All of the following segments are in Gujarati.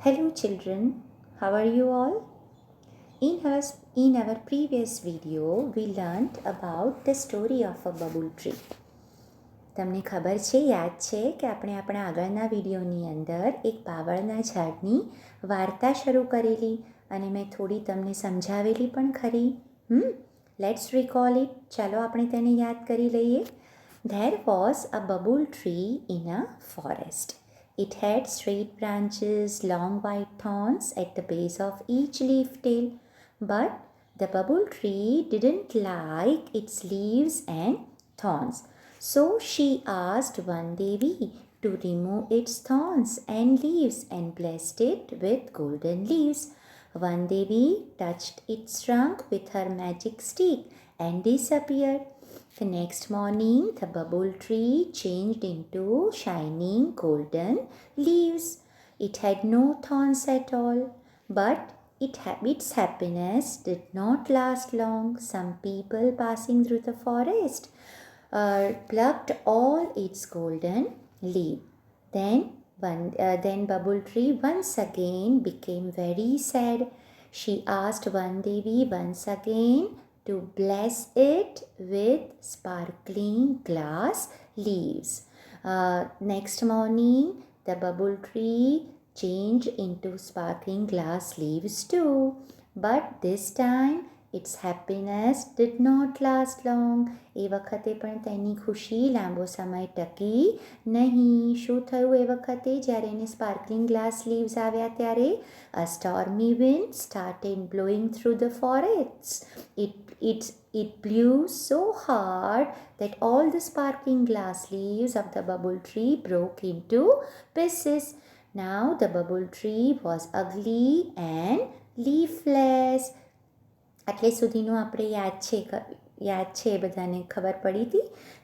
Hello children, how are you all? In our previous video, we learnt about the story of a bubble tree. તમને ખબર છે, યાદ છે કે આપણે આપણા આગળના વિડીયોની અંદર એક પાવળના ઝાડની વાર્તા શરૂ કરેલી અને મેં થોડી તમને સમજાવેલી પણ ખરી. Let's recall it. ચાલો આપણે તેને યાદ કરી લઈએ. There was a bubble tree in a forest. It had straight branches, long white thorns at the base of each leaf tail. But the bubble tree didn't like its leaves and thorns. So she asked one Devi to remove its thorns and leaves and blessed it with golden leaves. One Devi touched its trunk with her magic stick and disappeared. The next morning, the bubble tree changed into shining golden leaves. It had no thorns at all, but its happiness did not last long. Some people passing through the forest plucked all its golden leaves. Then Bubble Tree once again became very sad. She asked one Devi once again to bless it with sparkling glass leaves. Next morning, the bubble tree changed into sparkling glass leaves too. But this time, its happiness did not last long. એ વખતે પણ તેની ખુશી લાંબો સમય ટકી નહીં. શું થયું એ વખતે જ્યારે એને સ્પાર્કલિંગ ગ્લાસ લીવ્સ આવ્યા ત્યારે? A stormy wind started blowing through the forests. It blew so hard that all the sparkling glass leaves of the bubble tree broke into pieces. Now the bubble tree was ugly and leafless. આટલે સુધીનું આપણે યાદ છે બધાને ખબર પડી હતી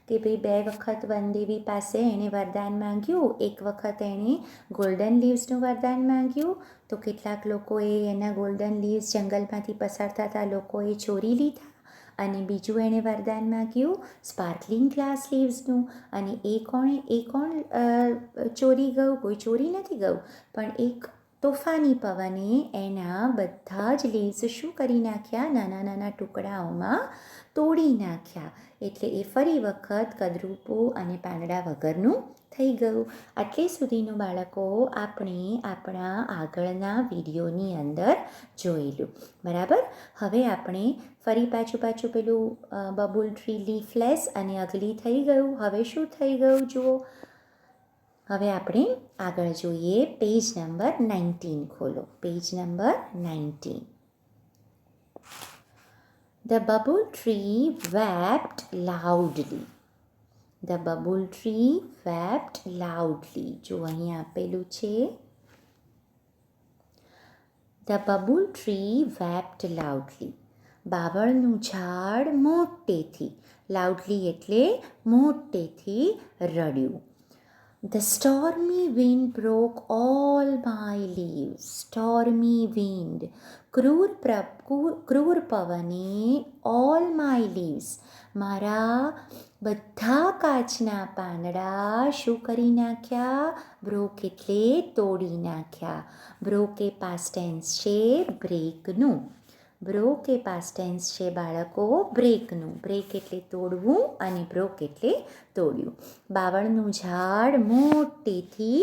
કે ભાઈ 2 વખત વનદેવી પાસે એણે વરદાન માંગ્યું. એક વખત એણે ગોલ્ડન લીવ્સનું વરદાન માંગ્યું તો કેટલાક લોકોએ એના ગોલ્ડન લીવ્સ જંગલમાંથી પસાર થતા લોકોએ ચોરી લીધા. અને બીજું એણે વરદાન માંગ્યું સ્પાર્કલિંગ ગ્લાસ લીવ્સનું. અને એ કોણ ચોરી ગયું? કોઈ ચોરી નથી ગયું, પણ એક તોફાની પવને એના બધા જ લીવ્સ શું કરી નાખ્યા? નાના નાના ટુકડાઓમાં તોડી નાખ્યા. એટલે એ ફરી વખત કદરૂપું અને પાંદડા વગરનું થઈ ગયું. આટલે સુધીનું બાળકો આપણે આપણા આગળના વિડીયોની અંદર જોયેલું, બરાબર? હવે આપણે ફરી પાછું પેલું બબુલ ટ્રી લીફલેસ અને અગલી થઈ ગયું. હવે શું થઈ ગયું જુઓ. હવે આપણે આગળ જોઈએ. પેજ નંબર 19 ખોલો. Page number 19. The bubble tree wept loudly. The bubble tree wept loudly. જો અહીં આપેલું છે. The bubble tree wept loudly. બાવળનું ઝાડ મોટેથી, લાઉડલી એટલે મોટેથી રડ્યું. The stormy wind broke all my leaves. Stormy wind. ક્રૂર પવને all my leaves. મારા બધા કાચના પાંદડા શું કરી નાખ્યા? બ્રોક એટલે તોડી નાખ્યા. બ્રોક એ પાસ્ટ ટેન્સ છે બ્રેકનું. બ્રોક એ પાસ્ટ ટેન્સ છે બાળકો બ્રેકનું. બ્રેક એટલે તોડવું અને બ્રોક એટલે તોડ્યું. બાવળનું ઝાડ મોટેથી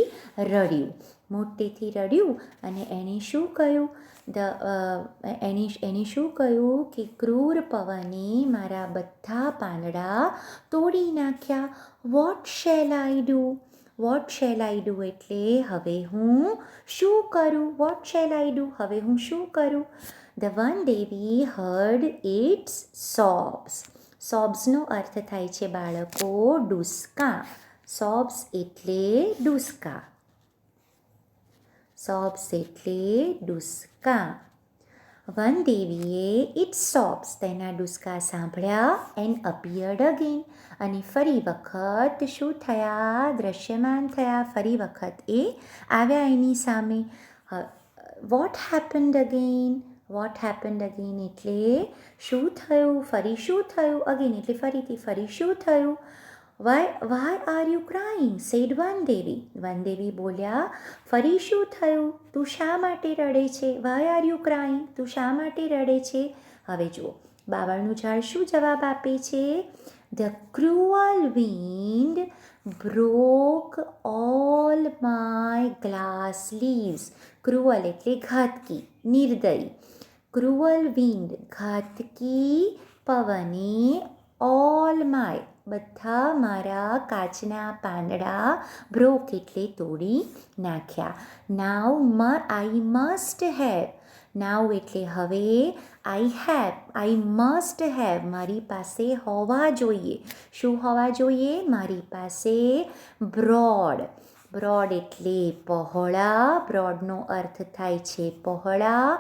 રડ્યું અને એણે શું કહ્યું? એણે શું કહ્યું કે ક્રૂર પવને મારા બધા પાંદડા તોડી નાખ્યા. What shall I do? What shall I do એટલે હવે હું શું કરું? What shall I do? હવે હું શું કરું? The one Devi heard its sobs. સોબ્સનો અર્થ થાય છે બાળકો ડુસકા. સોબ્સ એટલે ડુસકા. સોબ્સ એટલે ડુસકા. વન દેવીએ ઇટ્સ સોબ્સ તેના ડુસકા સાંભળ્યા એન્ડ અપિયર્ડ અગેન અને ફરી વખત શું થયા? દ્રશ્યમાન થયા. ફરી વખત એ આવ્યા એની સામે. Vote happened again? Vote happened again એટલે શું થયું? ફરી શું થયું? અગેન એટલે ફરીથી. ફરી શું થયું? Why are you crying said Vandevi. વનદેવી બોલ્યા, ફરી શું થયું? તું શા માટે રડે છે? વાય આર યુ ક્રાઇંગ, તું શા માટે રડે છે? હવે જુઓ બાવળનું ઝાડ શું જવાબ આપે છે? The cruel wind broke all my glass leaves. Cruel એટલે ઘાતકી, નિર્દયી. ક્રુઅલ વિન્ડ ઘાતકી પવને ઓલ માય બધા મારા કાચના પાંદડા બ્રોક એટલે તોડી નાખ્યા. નાવ આઈ મસ્ટ હેવ. નાવ એટલે હવે. આઈ મસ્ટ હેવ મારી પાસે હોવા જોઈએ. શું હોવા જોઈએ? મારી પાસે બ્રોડ. બ્રોડ એટલે પહોળા. બ્રોડનો અર્થ થાય છે પહોળા.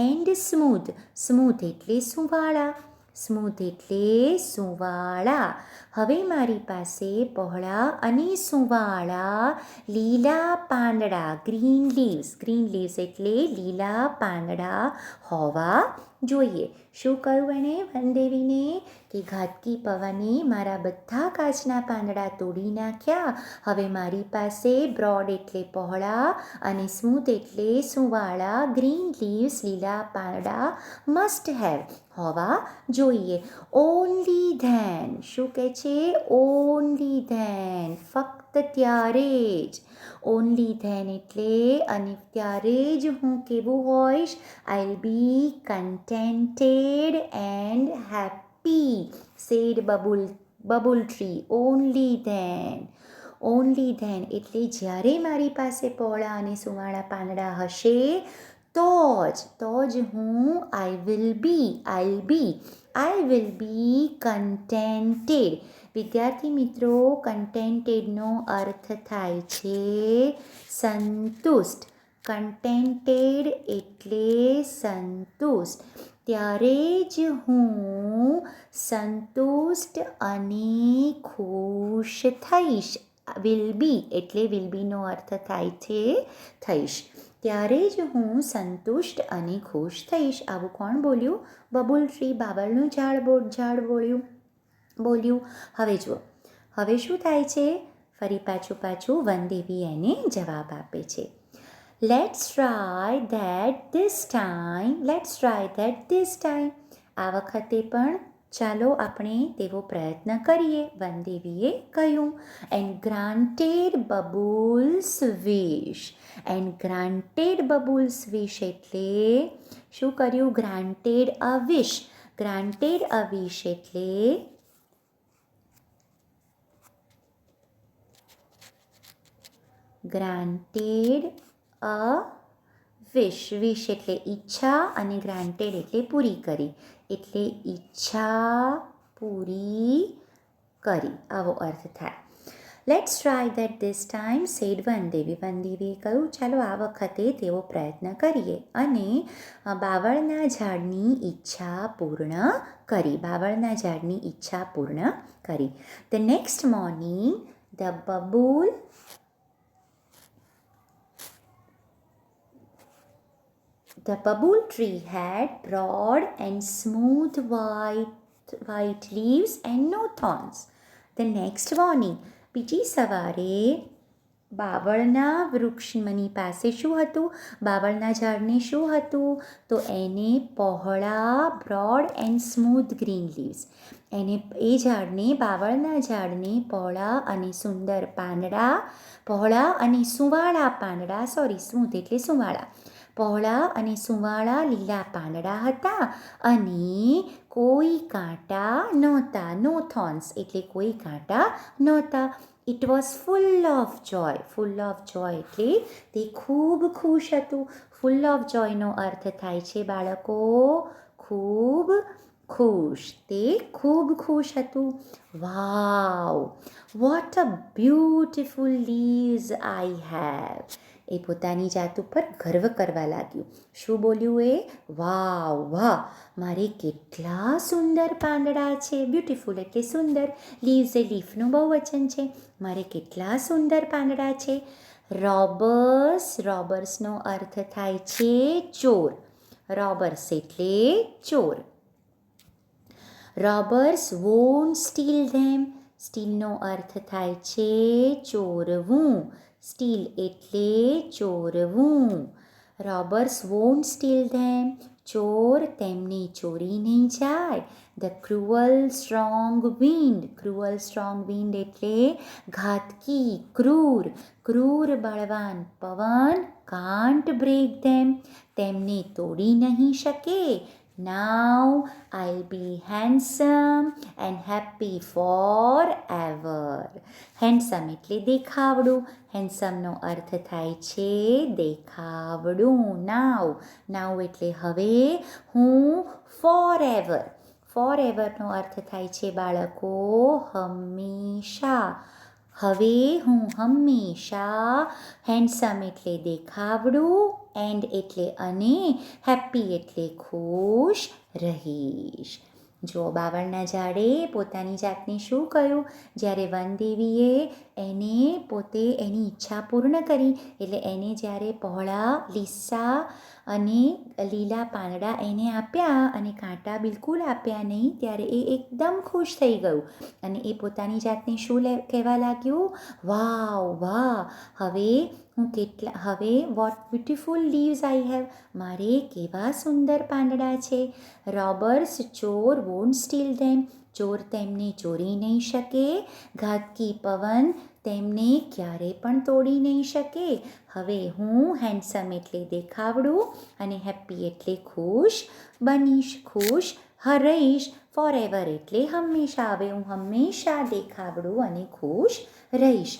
And smooth. સ્મૂથ એટલે સુંવાળા. સ્મૂથ એટલે સુંવાળા. હવે મારી પાસે પહોળા અને સુંવાળા લીલા પાંદડા ગ્રીન લીવ્સ. ગ્રીન લીવ્સ એટલે લીલા પાંદડા હોવા જોઈએ. શું કહ્યું એણે વનદેવીને? કે ઘાતકી પવને મારા બધા કાચના પાંદડા તોડી નાખ્યા. હવે મારી પાસે બ્રોડ એટલે પહોળા અને સ્મૂથ એટલે સુંવાળા ગ્રીન લીવ્સ લીલા પાંદડા મસ્ટ હેવ હોવા જોઈએ. Only then. શું કહે છે? ઓનલી ધેન ફક્ત ત્યારે જ. ઓનલી ધેન એટલે અને ત્યારે જ હું કેવું હોઈશ? I will be contented and happy said babul tree. Only then. Only then એટલે જ્યારે મારી પાસે પહોળા અને સુંવાળા પાંદડા હશે તો જ હું આઈ વિલ બી કન્ટેન્ટેડ. વિદ્યાર્થી મિત્રો, કન્ટેન્ટેડનો અર્થ થાય છે સંતુષ્ટ. કન્ટેન્ટેડ એટલે સંતુષ્ટ. ત્યારે જ હું સંતુષ્ટ અને ખુશ થઈશ. વિલ બી એટલે વિલ બીનો અર્થ થાય છે થઈશ. ત્યારે જ હું સંતુષ્ટ અને ખુશ થઈશ. આવું કોણ બોલ્યું? બબુલ ટ્રી, બાવળનું ઝાડ બોલ્યું. હવે જુઓ હવે શું થાય છે? ફરી પાછું વનદેવી એને જવાબ આપે છે. Let's try that this time. આ વખતે પણ ચાલો આપણે તેવો પ્રયત્ન કરીએ. વનદેવીએ કહ્યું. એન્ડ ગ્રાન્ટેડ બબુલ્સ વિશ. એટલે શું કર્યું? ગ્રાન્ટેડ અ વિશ. એટલે ગ્રાન્ટેડ અ વિશ. વિશ એટલે ઈચ્છા અને ગ્રાન્ટેડ એટલે પૂરી કરી. એટલે ઈચ્છા પૂરી કરી આવો અર્થ થાય. Let's try that this time said Vandevi. વનદેવીએ કહ્યું ચાલો આ વખતે તેવો પ્રયત્ન કરીએ અને બાવળના ઝાડની ઈચ્છા પૂર્ણ કરી. The next morning the bubble tree had broad and smooth white leaves and no thorns. The next morning, બીજી સવારે બાવળના વૃક્ષની પાસે શું હતું? બાવળના ઝાડને શું હતું? તો એને પહોળા broad and smooth green leaves. બાવળના ઝાડને પહોળા અને સુંદર પાંદડા, પહોળા અને સુંવાળા પાંદડા, સ્મૂથ એટલે સુંવાળા, પહોળા અને સુંવાળા લીલા પાંદડા હતા અને કોઈ કાંટા નહોતા. નો થોર્ન્સ એટલે કોઈ કાંટા નહોતા. It was full of joy એટલે તે ખૂબ ખુશ હતું. ફૂલ ઓફ જોયનો અર્થ થાય છે બાળકો ખૂબ ખુશ. તે ખૂબ ખુશ હતું. Wow, what a beautiful leaves I have. એ પોતાની જાત ઉપર ગર્વ કરવા લાગ્યું. શું બોલ્યું એ? વાહ, મારે કેટલા સુંદર પાંદડા છે. બ્યુટીફુલ એટલે સુંદર. લીવ્સ એ લીફનું બહુવચન છે. મારે કેટલા સુંદર પાંદડા છે. રોબર્સનો અર્થ થાય છે ચોર. રોબર્સ એટલે ચોર. રોબર્સ વોન્ટ સ્ટીલ ધેમ. સ્ટીલનો અર્થ થાય છે ચોરવું. સ્ટીલ એટલે ચોરવું. રોબર્સ વોન્ટ સ્ટીલ ધેમ. ચોર તેમને ચોરી નહીં જાય. The cruel strong wind. Cruel strong wind એટલે ઘાતકી, ક્રૂર. ક્રૂર બળવાન પવન કાન્ટ બ્રેક ધેમ. તેમને તોડી નહીં શકે. Now I'll be handsome and happy for ever. Handsome એટલે દેખાવડું. હેન્ડસમનો અર્થ થાય છે દેખાવડું. નાવ એટલે હવે. હું ફોર એવર. ફોર એવરનો અર્થ થાય છે બાળકો હંમેશા. હવે હું હંમેશા. હેન્ડસમ એટલે દેખાવડું. એન્ડ એટલે અને. હેપી એટલે ખુશ રહીશ. જો બાવળના ઝાડે પોતાની જાતને શું કહ્યું? જ્યારે વનદેવીએ એને પોતે એની ઈચ્છા પૂર્ણ કરી, એટલે એને જ્યારે પહોળા લીસા અને લીલા પાંદડા એને આપ્યા અને કાંટા બિલકુલ આપ્યા નહીં, ત્યારે એ એકદમ ખુશ થઈ ગયું અને એ પોતાની જાતને શું કહેવા લાગ્યું? વાવ, વાહ, હવે what beautiful leaves I have. મારે કેવા સુંદર પાંદડા છે. રોબર્સ ચોર વોન્ટ સ્ટીલ ધેમ. ચોર તેમને ચોરી નહીં શકે. ઘાતકી પવન તેમને ક્યારે પણ તોડી નહીં શકે. હવે હું હેન્ડસમ એટલે દેખાવડું અને હેપી એટલે ખુશ બનીશ, ખુશ રહીશ. ફોર એવર એટલે હંમેશા. હવે હું હંમેશા દેખાવડું અને ખુશ રહીશ.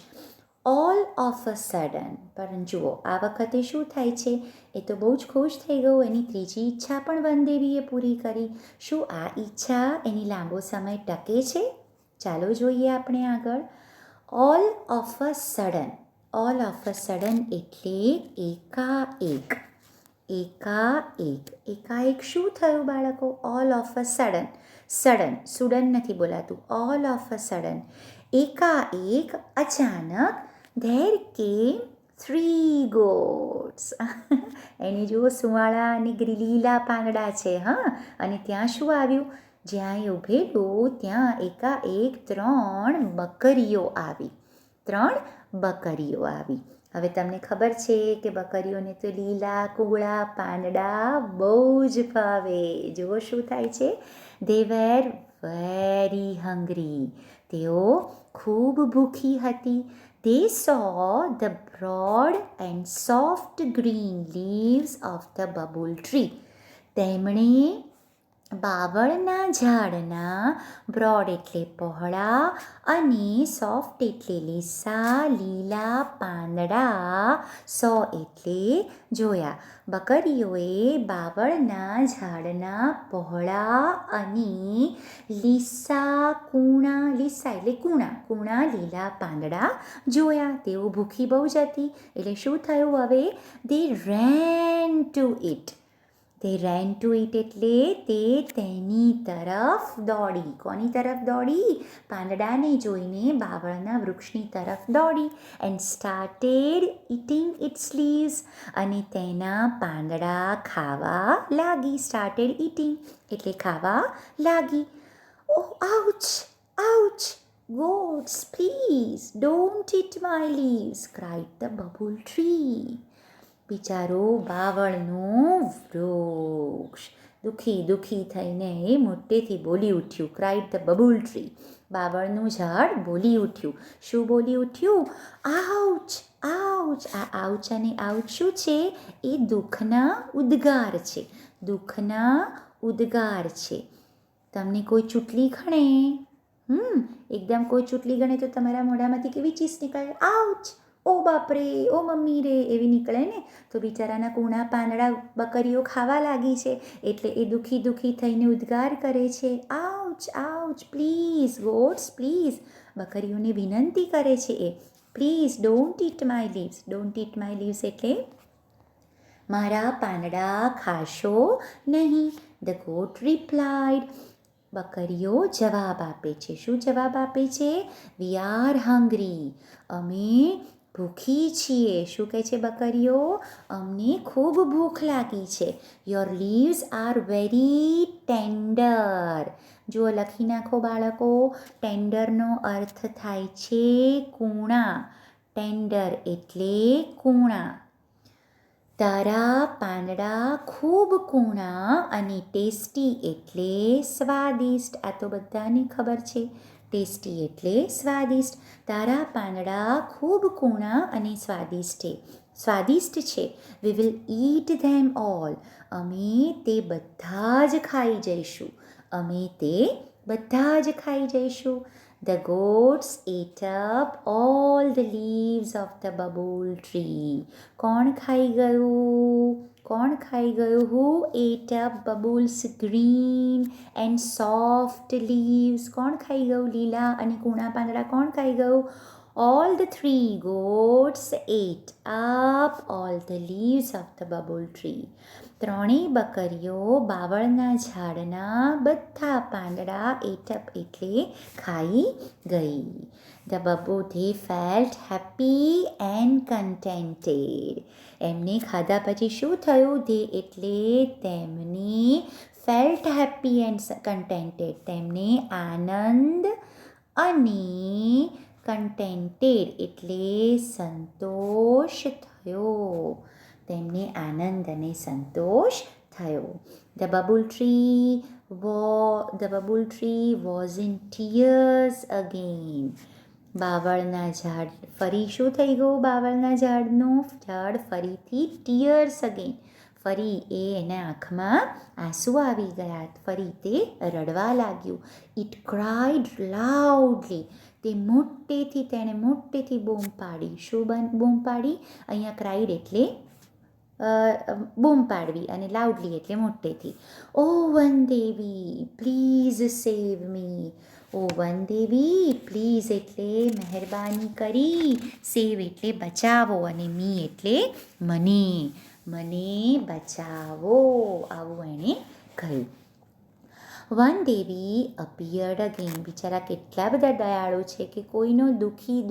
All of a sudden. પણ જુઓ આ વખતે શું થાય છે? એ તો બહુ જ ખુશ થઈ ગયું. એની ત્રીજી ઈચ્છા પણ વનદેવીએ પૂરી કરી. શું આ ઈચ્છા એની લાંબો સમય ટકે છે? ચાલો જોઈએ આપણે આગળ. All of a sudden. All of a sudden એટલે એકાએક. એકાએક શું થયું બાળકો? All of a sudden. Sudden નથી બોલાતું. All of a sudden. એકાએક, અચાનક. ધેર કેમ 3 goats. એની જુઓ સુવાળા અને લીલા પાંદડા છે. અને ત્યાં શું આવ્યું? જ્યાં એ ઊભેલું ત્યાં એકાએક 3 બકરીઓ આવી. હવે તમને ખબર છે કે બકરીઓને તો લીલા કુવળા પાંદડા બહુ જ ભાવે. જુઓ શું થાય છે? દે વેર વેરી હંગ્રી. તેઓ ખૂબ ભૂખી હતી. They saw the broad and soft green leaves of the bubble tree. તેમણે બાવળના ઝાડના બ્રોડ એટલે પહોળા અને સોફ્ટ એટલે લીલા પાંદડા એટલે જોયા. બકરીઓએ બાવળના ઝાડના પહોળા અને લીલા લીલા પાંદડા જોયા. તેઓ ભૂખી બહુ જ હતી. એટલે શું થયું હવે? They ran to it. એટલે તે તેની તરફ દોડી. કોની તરફ દોડી? પાંદડાને જોઈને બાવળના વૃક્ષની તરફ દોડી. And started eating its leaves. અને તેના પાંદડા ખાવા લાગી. સ્ટાર્ટેડ ઇટિંગ એટલે ખાવા લાગી. Oh, ouch, ouch. Goats, please don't eat my leaves, cried the bubble tree. બિચારો બાવળનું વૃક્ષ દુઃખી થઈને એ મોટેથી બોલી ઉઠ્યું. Cried the babul tree. બાવળનું ઝાડ બોલી ઉઠ્યું. શું બોલી ઉઠ્યું? Ouch, ouch. આ આઉચ અને આઉચ શું છે? એ દુઃખના ઉદ્ગાર છે. તમને કોઈ ચૂંટલી ખણે? એકદમ કોઈ ચૂંટલી ગણે તો તમારા મોઢામાંથી કેવી ચીસ નીકળે? આઉચ, ઓ બાપરે, ઓ મમ્મી રે, એવી નીકળે ને. તો બિચારાના કૂણા પાંદડા બકરીઓ ખાવા લાગી છે. એટલે એ દુઃખી થઈને ઉદ્ગાર કરે છે. Ouch, ouch, please goats, please. બકરીઓને વિનંતી કરે છે એ. Please don't eat my leaves. Don't eat my leaves એટલે મારા પાંદડા ખાશો નહીં. The goat replied. બકરીઓ જવાબ આપે છે. શું જવાબ આપે છે? We are hungry. અમે ભૂખી છીએ. શું કહે છે બકરીઓ? અમને ખૂબ ભૂખ લાગી છે. Your leaves are very tender. જો લખી નાખો બાળકો. ટેન્ડરનો અર્થ થાય છે કૂણા. ટેન્ડર એટલે કૂણા. તારા પાંદડા ખૂબ કૂણા અને ટેસ્ટી એટલે સ્વાદિષ્ટ. આ તો બધાને ખબર છે. ટેસ્ટી એટલે સ્વાદિષ્ટ. તારા પાંદડા ખૂબ કૂણા અને સ્વાદિષ્ટ છે. We will eat them all. અમે તે બધા જ ખાઈ જઈશું. અમે તે બધા જ ખાઈ જઈશું. The goats ate up all the leaves of the bubble tree. કોણ ખાઈ ગયું? કોણ ખાઈ ગયું? Who ate up Bubbles' green and soft leaves? કોણ ખાઈ ગયું? લીલા અને કૂણા પાંદડા કોણ ખાઈ ગયું? All the three goats ate up all the leaves of the bubble tree. ત્રણેય બકરીઓ બાવળના ઝાડના બધા પાંદડા ate up એટલે ખાઈ ગઈ. They felt happy and contented. એમને ખાધા પછી શું થયું? They એટલે તેમને felt happy and contented. તેમને આનંદ અને contented એટલે સંતોષ થયો. તેમને આનંદ અને સંતોષ થયો. The bubble tree was in tears again. બાવળના ઝાડ ફરી શું થઈ ગયું? બાવળના ઝાડનું ઝાડ ફરીથી tears again. ફરી એના આંખમાં આંસુ આવી ગયા. ફરી તે રડવા લાગ્યું. It cried loudly. તેણે મોટેથી બૂમ પાડી. શું બૂમ પાડી? અહીંયા ક્રાઇડ એટલે બૂમ પાડવી અને લાઉડલી એટલે મોટેથી. ઓ વનદેવી please save me. O Vandevi please એટલે મહેરબાની કરી. સેવ એટલે બચાવો અને મી એટલે મને. મને બચાવો. આવું એણે કહ્યું. વનદેવી અપિયર્ડ અગેન. બિચારા કેટલા બધા દયાળુ છે કે કોઈનો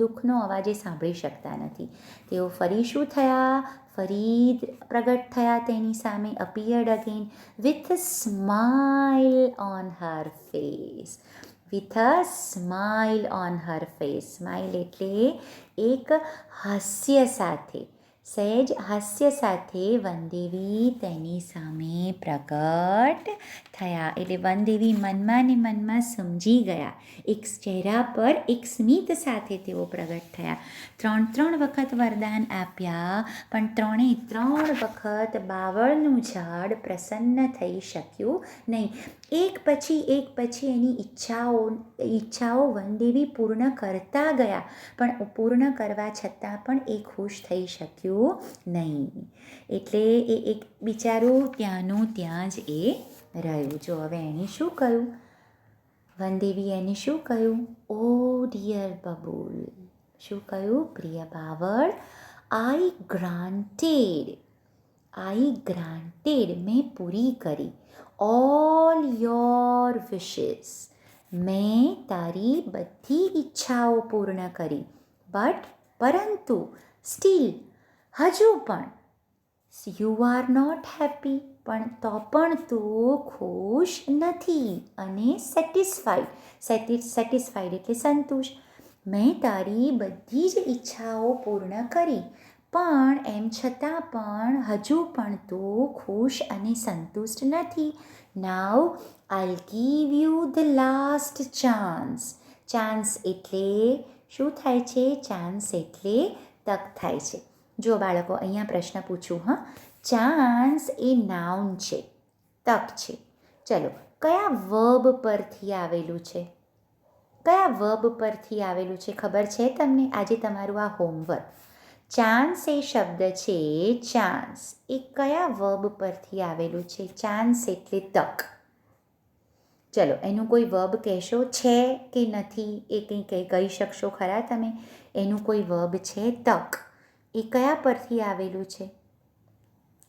દુઃખનો અવાજ એ સાંભળી શકતા નથી. તેઓ ફરી શું થયા? ફરી પ્રગટ થયા તેની સામે. Appeared again with a smile on her face. With a smile on her face. Smile એટલે એક હાસ્ય સાથે. સહેજ હાસ્ય સાથે વનદેવી તેની સામે પ્રગટ થયા. એટલે વનદેવી મનમાં ને મનમાં સમજી ગયા. એક ચહેરા પર એક સ્મિત સાથે તેઓ પ્રગટ થયા. 3 વખત વરદાન આપ્યા પણ 3 વખત બાવળનું ઝાડ પ્રસન્ન થઈ શક્યું નહીં. એક પછી એની ઈચ્છાઓ વનદેવી પૂર્ણ કરતા ગયા પણ પૂર્ણ કરવા છતાં પણ એ ખુશ થઈ શક્યું નહીં. એટલે એ એક બિચારું ત્યાંનું ત્યાં જ એ રહ્યું. જો હવે એણે શું કહ્યું? વનદેવી એને શું કહ્યું? ઓ ડિયર બબુલ. શું કહ્યું? પ્રિય બાવળ. આઈ ગ્રાન્ટેડ મેં પૂરી કરી. ઓલ યોર વિશેસ. મેં તારી બધી ઈચ્છાઓ પૂર્ણ કરી. પરંતુ સ્ટીલ હજુ પણ યુ આર નોટ હેપી. પણ તું ખુશ નથી અને સેટિસ્ફાઈડ એટલે સંતુષ્ટ. મેં તારી બધી જ ઈચ્છાઓ પૂર્ણ કરી પણ એમ છતાં પણ હજુ પણ તું ખુશ અને સંતુષ્ટ નથી. Now I'll give you the last chance. Chance એટલે શું થાય છે? ચાન્સ એટલે તક થાય છે. જો બાળકો અહીંયા પ્રશ્ન પૂછું. ચાન્સ એ નાઉન છે, તક છે. ચલો, કયા વર્બ પરથી આવેલું છે? ખબર છે તમને? આજે તમારું આ હોમવર્ક. ચાન્સ એ શબ્દ છે. ચાન્સ એ કયા વર્બ પરથી આવેલું છે? ચાન્સ એટલે તક. ચલો, એનું કોઈ વર્બ કહેશો? છે કે નથી એ કંઈ કહી શકશો ખરા તમે? એનું કોઈ વર્બ છે તક. એ કયા પરથી આવેલું છે?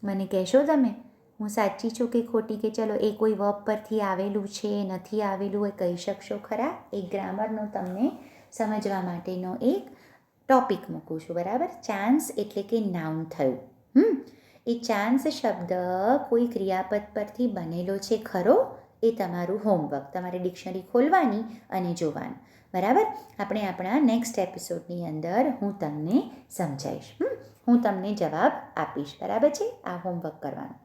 મને કહેશો તમે? હું સાચી છું કે ખોટી? કે ચલો એ કોઈ વર્બ પરથી આવેલું છે, નથી આવેલું, એ કહી શકશો ખરા? એક ગ્રામરનો તમને સમજવા માટેનો એક ટોપિક મૂકું છું, બરાબર. ચાન્સ એટલે કે નાઉન થયું. એ ચાન્સ શબ્દ કોઈ ક્રિયાપદ પરથી બનેલો છે ખરો, એ તમારું હોમવર્ક. તમારે ડિક્શનરી ખોલવાની અને જોવાનું, બરાબર. આપણે આપણા નેક્સ્ટ એપિસોડની અંદર હું તમને સમજાવીશ. હું તમને જવાબ આપીશ, બરાબર છે. આ હોમવર્ક કરવાનું.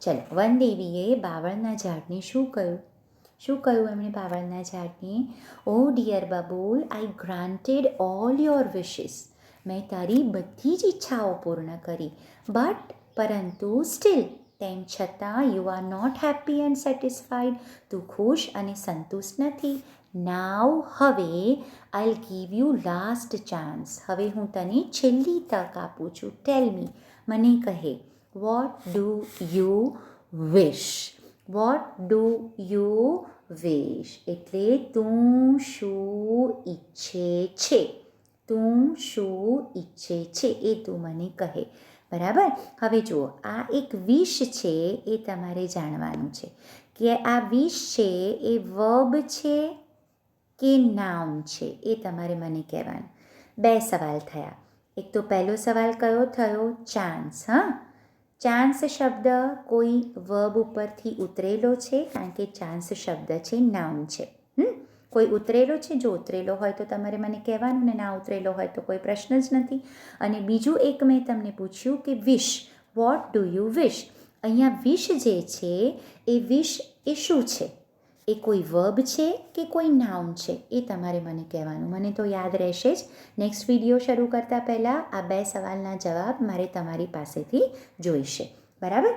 ચલો, વનદેવીએ બાવળના ઝાડને શું કહ્યું? શું કહ્યું એમણે બાવળના ઝાડને? Oh dear babul, I granted all your wishes. મેં તારી બધી જ ઈચ્છાઓ પૂર્ણ કરી. પરંતુ સ્ટીલ, તેમ છતાં you are not happy and satisfied. તું ખુશ અને સંતુષ્ટ નથી. નાવ, હવે I'll give you last chance. હવે હું તને છેલ્લી તક આપું છું. ટેલ મી, મને કહે. What do you wish? What do you wish એટલે તું શું ઈચ્છે છે? તું શું ઈચ્છે છે એ તું મને કહે, બરાબર. હવે જુઓ, આ એક વિશ છે, એ તમારે જાણવાનું છે કે આ વિશ છે એ વર્બ છે કે નાઉન છે, એ તમારે મને કહેવાનું. 2 સવાલ થયા. એક તો પહેલો સવાલ કયો થયો? ચાન્સ. ચાન્સ શબ્દ કોઈ વર્બ ઉપરથી ઉતરેલો છે, કારણ કે ચાન્સ શબ્દ છે નાઉન છે. કોઈ ઉતરેલો છે, જો ઉતરેલો હોય તો તમારે મને કહેવાનું, ને ના ઉતરેલો હોય તો કોઈ પ્રશ્ન જ નથી. અને બીજું એક મેં તમને પૂછ્યું કે વિશ, વોટ ડુ યુ વિશ? અહીંયા વિશ જે છે એ વિશ એ શું છે? એ કોઈ વર્બ છે કે કોઈ નાઉન છે, એ તમારે મને કહેવાનું. મને તો યાદ રહેશે જ. નેક્સ્ટ વિડીયો શરૂ કરતાં પહેલાં આ 2 સવાલના જવાબ મારે તમારી પાસેથી જોઈશે, બરાબર.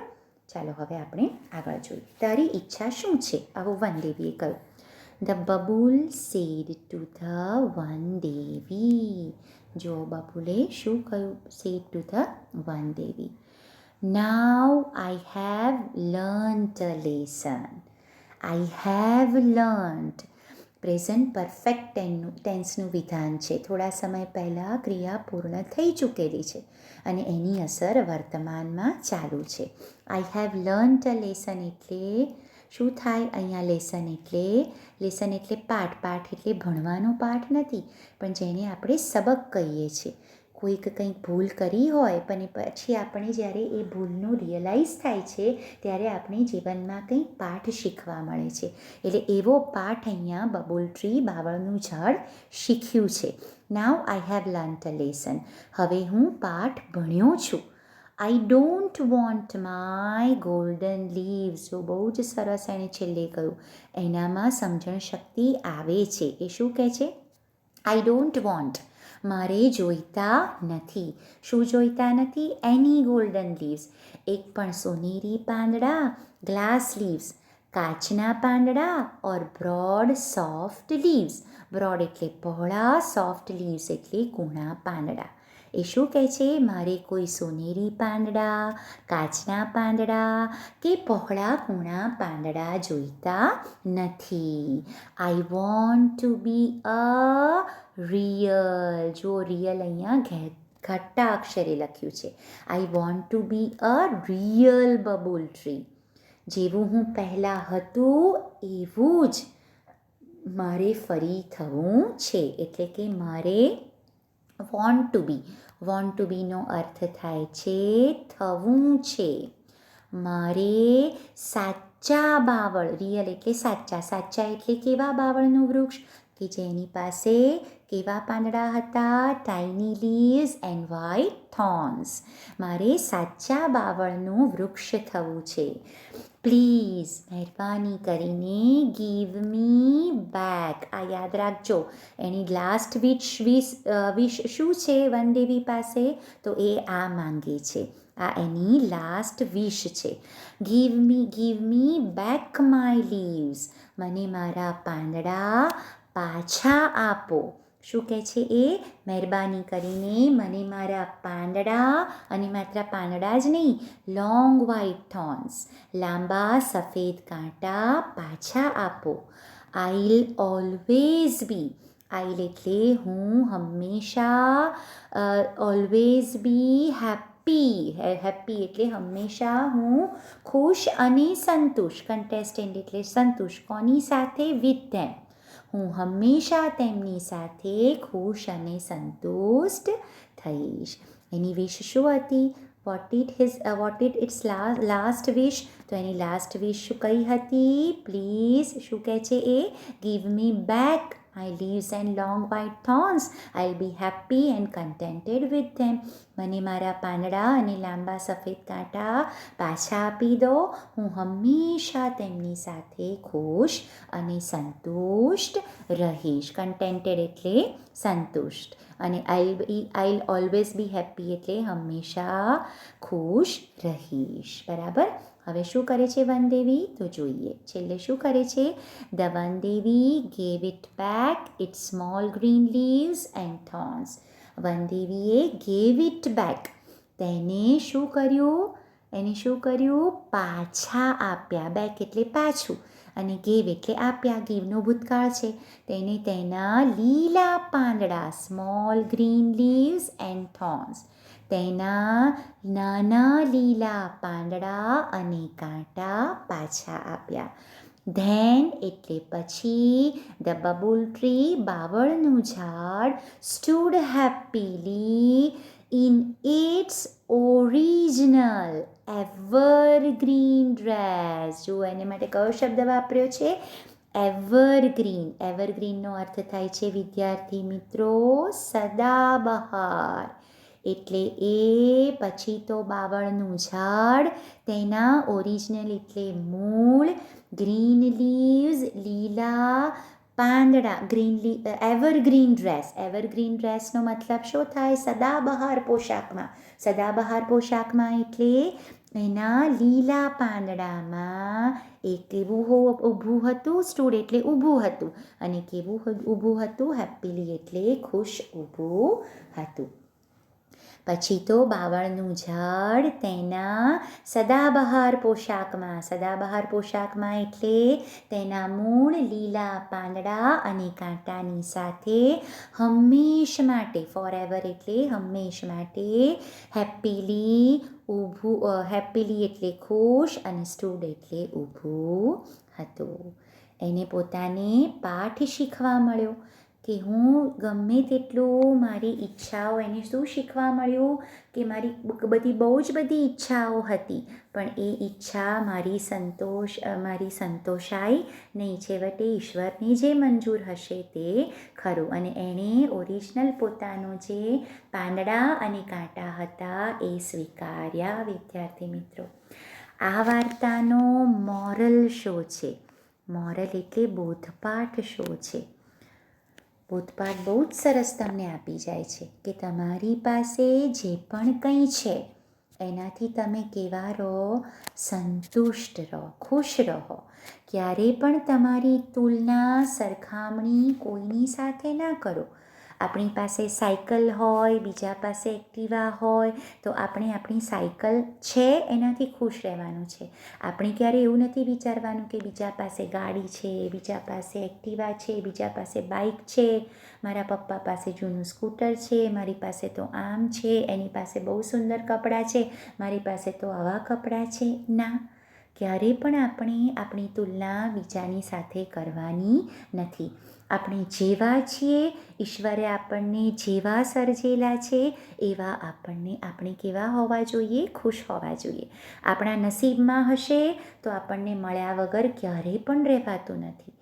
ચાલો હવે આપણે આગળ જોઈએ. તારી ઈચ્છા શું છે? આવું વનદેવીએ કહ્યું. The babul said to the Vandevi. જો બબુલે શું કહ્યું? Said to the Vandevi. Now I have learnt a lesson. I have learnt present perfect ટેન્સનું વિધાન છે. થોડા સમય પહેલાં ક્રિયા પૂર્ણ થઈ ચૂકેલી છે અને એની અસર વર્તમાનમાં ચાલુ છે. આઈ હેવ લર્ન્ટ અ લેસન એટલે શું થાય? અહીંયા લેસન એટલે પાઠ. પાઠ એટલે ભણવાનો પાઠ નથી, પણ જેને આપણે સબક કહીએ છીએ. કોઈક કંઈક ભૂલ કરી હોય પણ પછી આપણે જ્યારે એ ભૂલનું રિયલાઇઝ થાય છે ત્યારે આપણે જીવનમાં કંઈક પાઠ શીખવા મળે છે. એટલે એવો પાઠ અહીંયા બબુલ ટ્રી, બાવળનું ઝાડ શીખ્યું છે. Now I have learnt a lesson. હવે હું પાઠ ભણ્યો છું. I don't want my golden leaves. જો બહુ જ સરસ એણે છેલ્લે કહ્યું. એનામાં સમજણ શક્તિ આવે છે. એ શું કહે છે? આઈ ડોન્ટ વોન્ટ, મારે જોઈતા નથી. શું જોઈતા નથી? એની ગોલ્ડન લીવ્સ, એક પણ સોનેરી પાંદડા. ગ્લાસ લીવ્સ, કાચના પાંદડા. Or broad soft leaves. Broad એટલે પહોળા, સોફ્ટ લીવ્સ એટલે કૂણા પાંદડા. એ શું કહે છે? મારે કોઈ સોનેરી પાંદડા, કાચના પાંદડા કે પહોળા કૂણા પાંદડા જોઈતા નથી. I want to be a real. જો રિયલ અહીંયા ઘટ્ટા અક્ષરે લખ્યું છે. I want to be a real babul tree. જેવું હું પહેલાં હતું એવું જ મારે ફરી થવું છે. એટલે કે મારે વોન્ટ ટુ બીનો અર્થ થાય છે થવું છે. મારે સાચા બાવળ, રિયલ એટલે સાચા. સાચા એટલે કેવા બાવળનું વૃક્ષ? કે જેની પાસે કેવા પાંદડા હતા? Tiny leaves and white thorns. મારે સાચા બાવળનું વૃક્ષ થવું છે. પ્લીઝ, મહેરબાની કરીને ગીવ મી બેક. આ યાદ રાખજો. એની લાસ્ટ વિશ શું છે વનદેવી પાસે? તો એ આ માંગે છે. આ એની લાસ્ટ વિશ છે. Give me back my leaves. મને મારા પાંદડા પાછા આપો. શું કહે છે એ? મહેરબાની કરીને મને મારા પાંદડા, અને માત્ર પાંદડા જ નહીં, લોંગ વ્હાઇટ થોર્ન્સ, લાંબા સફેદ કાંટા પાછા આપો. I'll always be. આઈલ એટલે હું હંમેશા, ઓલવેઝ બી હેપી. હેપી એટલે હંમેશા હું ખુશ અને સંતુષ્ટ. કન્ટેસ્ટન્ટ એટલે સંતુષ્ટ. કોની સાથે? With them. હું હંમેશા તેમની સાથે ખુશ અને સંતુષ્ટ થઈશ. એની વિશ શું હતી? વોટ ઇટ ઇટ્સ લાસ્ટ વિશ? તો એની લાસ્ટ વિશ કઈ હતી? પ્લીઝ શું કહે છે એ? Give me back my leaves and long white thorns. I'll be happy and contented with them. મને મારા પાંદડા અને લાંબા સફેદ કાંટા પાછા આપી દો. હું હંમેશા તેમની સાથે ખુશ અને સંતુષ્ટ રહીશ. કન્ટેન્ટેડ એટલે સંતુષ્ટ, અને આઈલ ઓલવેઝ બી હેપી એટલે હંમેશા ખુશ રહીશ. બરાબર. હવે શું કરે છે વનદેવી? તો જોઈએ છેલ્લે શું કરે છે. The Vandevi gave it back its small green leaves and thorns. વનદેવીએ gave it back, તેને શું કર્યું? એને શું કર્યું? પાછા આપ્યા. બેક એટલે પાછું, અને ગેવ એટલે આપ્યા. ગીવનો ભૂતકાળ છે. તેને તેના લીલા પાંદડા, small green leaves and thorns, તેના નાના લીલા પાંદડા અને કાંટા પાછા આપ્યા. ધેન એટલે પછી, ધ બબુલ ટ્રી, બાવળનું ઝાડ, stood happily in its original evergreen dress. જો એને માટે કયો શબ્દ વાપર્યો છે? એવરગ્રીન. એવરગ્રીનનો અર્થ થાય છે વિદ્યાર્થી મિત્રો સદાબહાર. એટલે એ પછી તો બાવળનું ઝાડ, તેના ઓરિજિનલ એટલે મૂળ, ગ્રીન લીવ્સ લીલા પાંદડા, એવરગ્રીન ડ્રેસ. એવરગ્રીન ડ્રેસનો મતલબ શું થાય? સદાબહાર પોશાકમાં. સદાબહાર પોશાકમાં એટલે એના લીલા પાંદડામાં એક કેવું ઊભું હતું? સ્ટૂડ એટલે ઊભું હતું. અને કેવું ઊભું હતું? હેપીલી એટલે ખુશ ઊભું હતું. પછી તો બાવળનું ઝાડ તેના સદાબહાર પોશાકમાં. સદાબહાર પોશાકમાં એટલે તેના મૂળ લીલા પાંદડા અને કાંટાની સાથે હંમેશ માટે, ફોર એવર એટલે હંમેશ માટે, હેપીલી ઊભું, હેપીલી એટલે ખુશ, અને સ્ટૂડ એટલે ઊભું હતું. એને પોતાને પાઠ શીખવા મળ્યો કે હું ગમે તેટલું મારી ઈચ્છાઓ, એને શું શીખવા મળ્યું? કે મારી બહુ જ બધી ઈચ્છાઓ હતી, પણ એ ઈચ્છા મારી સંતોષાઈ નહીં. છેવટે ઈશ્વરને જે મંજૂર હશે તે ખરું. અને એણે ઓરિજિનલ પોતાનો જે પાંદડા અને કાંટા હતા એ સ્વીકાર્યા. વિદ્યાર્થી મિત્રો, આ વાર્તાનો મોરલ શો છે? મોરલ એટલે બોધપાઠ શો છે? બોધપાઠ બહુ જ સરસ તમને આપી જાય છે કે તમારી પાસે જે પણ કંઈ છે એનાથી તમે કેવા રહો? સંતુષ્ટ રહો, ખુશ રહો. ક્યારેય પણ તમારી તુલના, સરખામણી કોઈની સાથે ના કરો. આપણી પાસે સાયકલ હોય, બીજા પાસે એક્ટિવા હોય, તો આપણે આપણી સાયકલ છે એનાથી ખુશ રહેવાનું છે. આપણે ક્યારે એવું નથી વિચારવાનું કે બીજા પાસે ગાડી છે, બીજા પાસે એક્ટિવા છે, બીજા પાસે બાઇક છે, મારા પપ્પા પાસે જૂનું સ્કૂટર છે, મારી પાસે તો આમ છે, એની પાસે બહુ સુંદર કપડાં છે, મારી પાસે તો આવા કપડાં છે. ના, ક્યારેય પણ આપણે આપણી તુલના બીજાની સાથે કરવાની નથી. આપણે જેવા છીએ, ઈશ્વરે આપણને જેવા સર્જેલા છે એવા આપણે કેવા હોવા જોઈએ? ખુશ હોવા જોઈએ. આપણા નસીબમાં હશે તો આપણને મળ્યા વગર ક્યારેય પણ રહેવાતું નથી.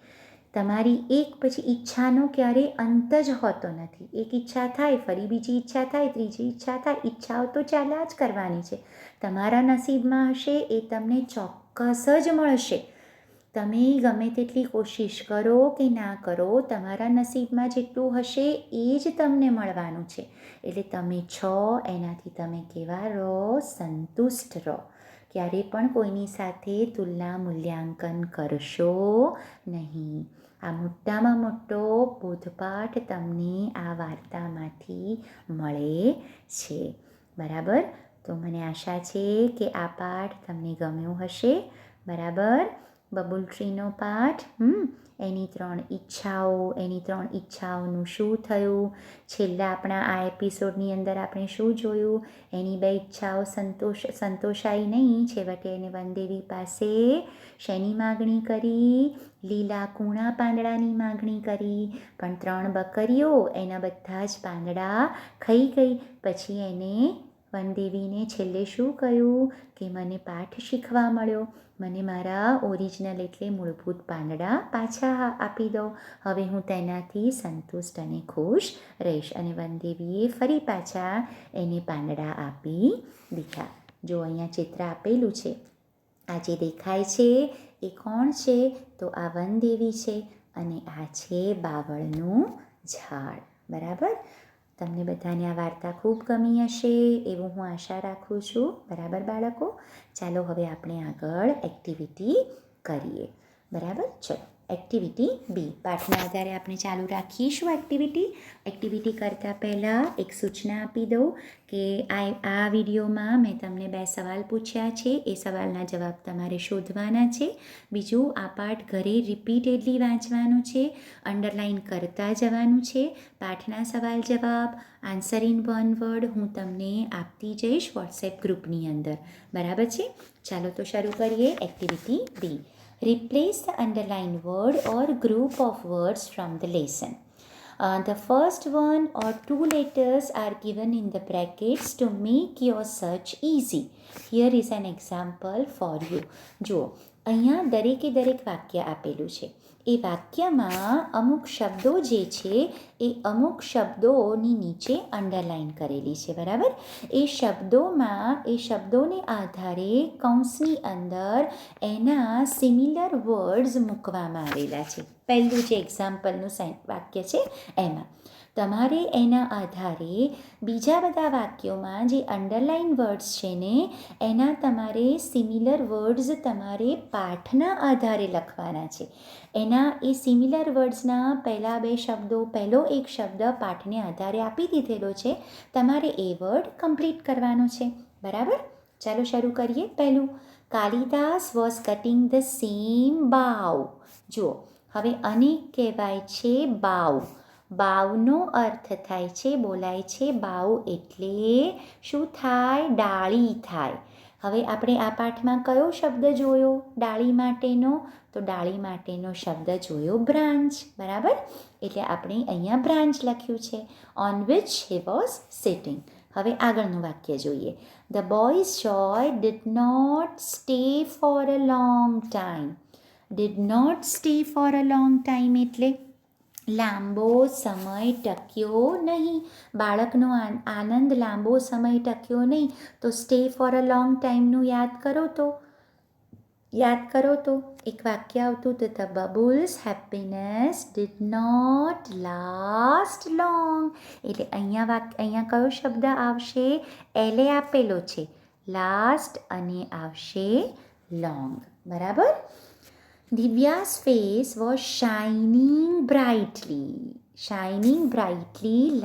તમારી એક પછી ઈચ્છાનો ક્યારેય અંત જ હોતો નથી. એક ઈચ્છા થાય, ફરી બીજી ઈચ્છા થાય, ત્રીજી ઈચ્છા થાય. ઈચ્છાઓ તો ચાલ્યા જ કરવાની છે. તમારા નસીબમાં હશે એ તમને ચોક્કસ જ મળશે. તમે ગમે તેટલી કોશિશ કરો કે ના કરો, તમારા નસીબમાં જેટલું હશે એ જ તમને મળવાનું છે. એટલે તમે છો એનાથી તમે કેવા રહો? સંતુષ્ટ રહો. ક્યારેય પણ કોઈની સાથે તુલના, મૂલ્યાંકન કરશો નહીં. આ મોટામાં મોટો બોધપાઠ તમને આ વાર્તામાંથી મળે છે. બરાબર? તો મને આશા છે કે આ પાઠ તમને ગમ્યો હશે. બરાબર? બબુલ ટ્રીનો પાઠ. એની 3 ઈચ્છાઓ, એની 3 ઈચ્છાઓનું શું થયું, છેલ્લા આપણા આ એપિસોડની અંદર આપણે શું જોયું, એની 2 ઈચ્છાઓ સંતોષાઈ નહીં, છેવટે એને વનદેવી પાસે શેની માગણી કરી, લીલા કૂણા પાંદડાની માગણી કરી, પણ 3 બકરીઓ એના બધા જ પાંદડા ખાઈ ગઈ. પછી એને વનદેવીને છેલ્લે શું કહ્યું કે મને પાઠ શીખવા મળ્યો, મને મારા ઓરિજિનલ એટલે મૂળભૂત પાંદડા પાછા આપી દો, હવે હું તેનાથી સંતુષ્ટ અને ખુશ રહીશ. અને વનદેવીએ ફરી પાછા એને પાંદડા આપી દીધા. જો અહીંયા ચિત્ર આપેલું છે, આ જે દેખાય છે એ કોણ છે, તો આ વનદેવી છે અને આ છે બાવળનું ઝાડ. બરાબર, તમને બધાને આ વાર્તા ખૂબ ગમી હશે એવું હું આશા રાખું છું. બરાબર બાળકો, ચાલો હવે આપણે આગળ એક્ટિવિટી કરીએ. બરાબર, ચલો એક્ટિવિટી બી, પાઠના આધારે આપણે ચાલુ રાખીશું એક્ટિવિટી કરતાં પહેલાં એક સૂચના આપી દઉં કે આ વિડીયોમાં મેં તમને 2 સવાલ પૂછ્યા છે, એ સવાલના જવાબ તમારે શોધવાના છે. બીજું, આ પાઠ ઘરે રિપીટેડલી વાંચવાનું છે, અંડરલાઇન કરતા જવાનું છે. પાઠના સવાલ જવાબ આન્સર ઇન 1 વર્ડ હું તમને આપતી જઈશ વોટ્સએપ ગ્રુપની અંદર. બરાબર છે, ચાલો તો શરૂ કરીએ activity B. Replace the underlined word or group of words from the lesson. The first one or 2 letters are given in the brackets to make your search easy. Here is an example for you. જુઓ, અહીંયા દરેકે દરેક વાક્ય આપેલું છે. એ વાક્યમાં અમુક શબ્દો જે છે એ અમુક શબ્દોની નીચે અંડરલાઇન કરેલી છે. બરાબર, એ શબ્દોને આધારે કૌંસની અંદર એના સિમિલર વર્ડ્સ મૂકવામાં આવેલા છે. પહેલું જે એક્ઝામ્પલનું વાક્ય છે એમાં તમારે એના આધારે બીજા બધા વાક્યોમાં જે અંડરલાઇન વર્ડ્સ છે ને એના તમારે સિમિલર વર્ડ્સ તમારે પાઠના આધારે લખવાના છે. એના એ સિમિલર વર્ડ્સના પહેલા 2 શબ્દો, પહેલો એક શબ્દ પાઠને આધારે આપી દીધેલો છે, તમારે એ વર્ડ કમ્પ્લીટ કરવાનો છે. બરાબર, ચાલો શરૂ કરીએ. પહેલું, Kalidas was cutting the same bough. જુઓ, હવે આને કહેવાય છે બાવ. બાવનો અર્થ થાય છે, બોલાય છે બાવ એટલે શું થાય, ડાળી થાય. હવે આપણે આ પાઠમાં કયો શબ્દ જોયો ડાળી માટેનો, તો ડાળી માટેનો શબ્દ જોયો બ્રાન્ચ. બરાબર, એટલે આપણે અહીંયા બ્રાન્ચ લખ્યું છે, on which he was sitting. હવે આગળનું વાક્ય જોઈએ. The boys joy did not stay for a long time. Did not stay for a long time એટલે લાંબો સમય ટક્યો નહીં. બાળકનો આનંદ લાંબો સમય ટક્યો નહીં. તો સ્ટે ફોર અ લોંગ ટાઈમનું યાદ કરો તો એક વાક્ય આવતું હતું, the babul's happiness did not last long. એટલે અહીંયા કયો શબ્દ આવશે, એલે આપેલો છે લાસ્ટ અને આવશે લોંગ. બરાબર, Divya's face was shining brightly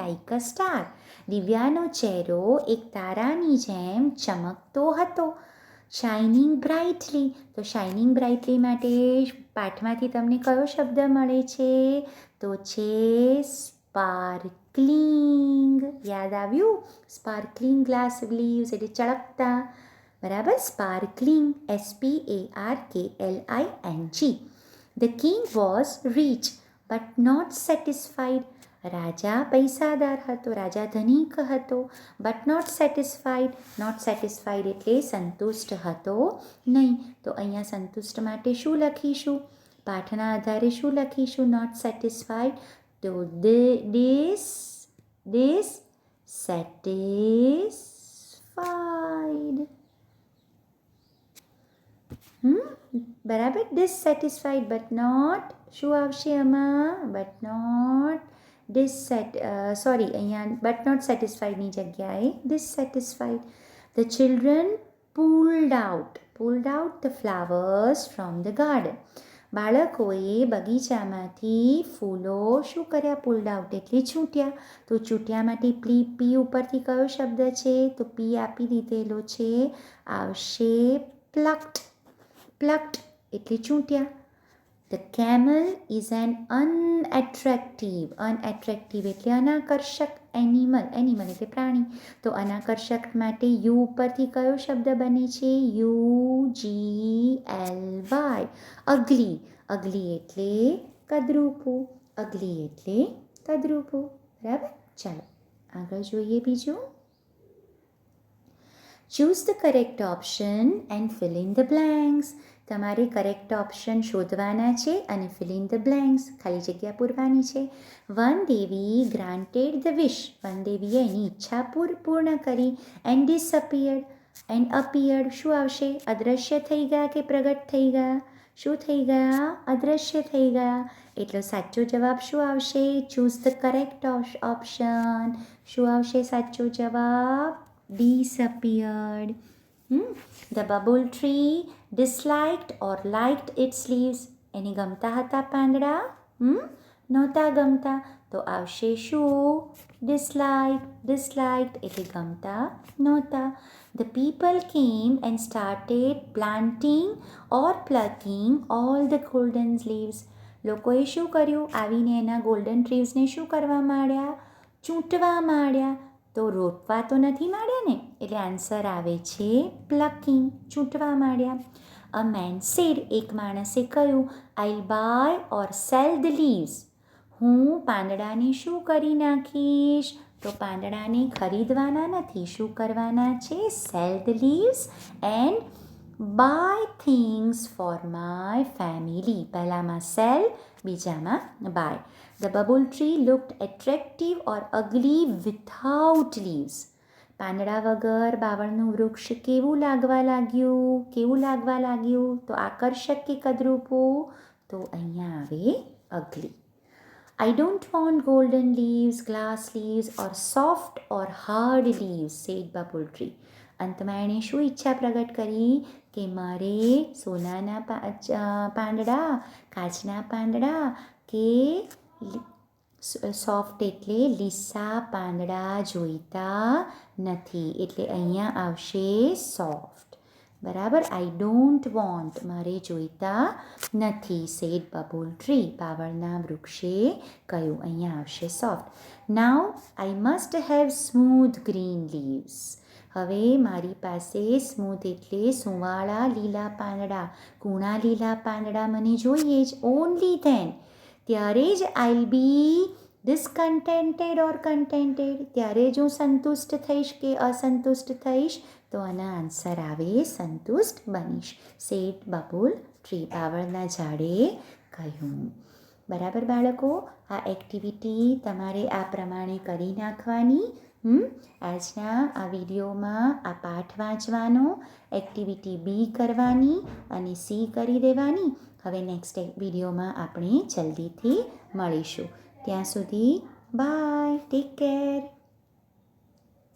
like a star. દિવ્યાનો ચહેરો એક તારાની જેમ ચમકતો હતો. શાઇનિંગ બ્રાઇટલી, તો શાઇનિંગ બ્રાઇટલી માટે પાઠમાંથી તમને કયો શબ્દ મળે છે, તો છે સ્પાર્કલિંગ. યાદ આવ્યું, સ્પાર્કલિંગ ગ્લાસ લીવ્સ એટલે ચળકતા. બરાબર, sparkling, SPARKLING. The king was rich but not satisfied. રાજા પૈસાદાર હતો, રાજા ધનિક હતો, બટ નોટ સેટિસ્ફાઈડ એટલે સંતુષ્ટ હતો નહીં. તો અહીંયા સંતુષ્ટ માટે શું લખીશું, પાઠના આધારે શું લખીશું, નોટ સેટિસ્ફાઈડ. તો ડિસસેટિસ્ફાઈડ. બરાબર, ડિસસેટિસ્ફાઈડ બટ નોટ, શું આવશે આમાં, બટ નોટ અહીંયા બટ નોટ સેટિસ્ફાઈડની જગ્યાએ dissatisfied. The children pulled out the flowers from the garden. બાળકોએ બગીચામાંથી ફૂલો શું કર્યા, પુલ્ડ આઉટ એટલે છૂટ્યા. તો છૂટ્યામાંથી પી ઉપરથી કયો શબ્દ છે, તો પી આપી દીધેલો છે, આવશે પ્લક્ડ એટલે ચૂંટ્યા. The camel is an unattractive એટલે અનાકર્ષક એનિમલ એટલે પ્રાણી. તો અનાકર્ષક માટે યુ ઉપરથી કયો શબ્દ બને છે? UGLY. અગલી એટલે કદરૂપું. બરાબર. ચાલો આગળ જોઈએ બીજું. Choose the correct option and fill in the blanks. તમારે કરેક્ટ ઓપ્શન શોધવાના છે અને ફિલ ઇન ધ બ્લેન્ક્સ ખાલી જગ્યા પૂરવાની છે. વનદેવી ગ્રાન્ટેડ ધ વિશ. વનદેવીએ એની ઈચ્છા પૂર્ણ કરી. And disappeared. એન્ડ અપિયર્ડ શું આવશે? અદૃશ્ય થઈ ગયા કે પ્રગટ થઈ ગયા? શું થઈ ગયા? અદૃશ્ય થઈ ગયા. એટલો સાચો જવાબ શું આવશે? Choose the correct option. શું આવશે સાચો જવાબ? disappeared. The bubble tree disliked or liked its leaves. એને ગમતા હતા પાંદડા? નહોતા ગમતા. તો આવશે શું? disliked એટલે ગમતા નહોતા. The people came and started planting or plucking all the golden leaves. લોકોએ શું કર્યું? આવીને એના ગોલ્ડન ટ્રીવ્સને શું કરવા માંડ્યા? ચૂંટવા માંડ્યા. તો રોપવા તો નથી માંડ્યા ને, એટલે આન્સર આવે છે પ્લકિંગ, ચૂંટવા માંડ્યા. અ મેન સેડ, એક માણસે કહ્યું, I'll buy or sell the leaves. હું પાંદડાને શું કરી નાખીશ? તો પાંદડાને ખરીદવાના નથી, શું કરવાના છે? Sell the leaves and buy things for my family. પહેલામાં સેલ, બીજામાં buy. The bubble tree looked attractive or ugly without leaves. પાંદડા વગર બાવળનું વૃક્ષ કેવું લાગવા લાગ્યું? તો આકર્ષક કે કદરૂપું? તો અહીંયા આવે ugly. I don't want golden leaves, glass leaves or soft or hard leaves, said bubble tree. અંતમાં એણે શું ઈચ્છા પ્રગટ કરી? કે મારે સોનાના પાંદડા, કાચના પાંદડા કે સોફ્ટ એટલે લીસા પાંદડા જોઈતા નથી. એટલે અહીંયા આવશે સોફ્ટ. બરાબર. આઈ ડોન્ટ વોન્ટ, મારે જોઈતા નથી. સેડ બબુલ ટ્રી, બાવળના વૃક્ષે કહ્યું. અહીંયા આવશે soft. Now I must have smooth green leaves. હવે મારી પાસે સ્મૂધ એટલે સુંવાળા લીલા પાંદડા, કૂણા લીલા પાંદડા મને જોઈએ જ. ઓનલી ધેન, ત્યારે જ આઈલ બી ડિસકન્ટેન્ટેડ ઓર કન્ટેન્ટેડ, ત્યારે જ હું સંતુષ્ટ થઈશ કે અસંતુષ્ટ થઈશ? તો આના આન્સર આવે સંતુષ્ટ બનીશ. સેડ બબુલ ટ્રી, બાવળના ઝાડે કહ્યું. બરાબર બાળકો, આ એક્ટિવિટી તમારે આ પ્રમાણે કરી નાખવાની. આજના આ વિડીયોમાં આ પાઠ વાંચવાનો, એક્ટિવિટી બી કરવાની અને સી કરી દેવાની. હવે નેક્સ્ટ વિડીયોમાં આપણે જલ્દીથી મળીશું. ત્યાં સુધી બાય, ટેક કેર.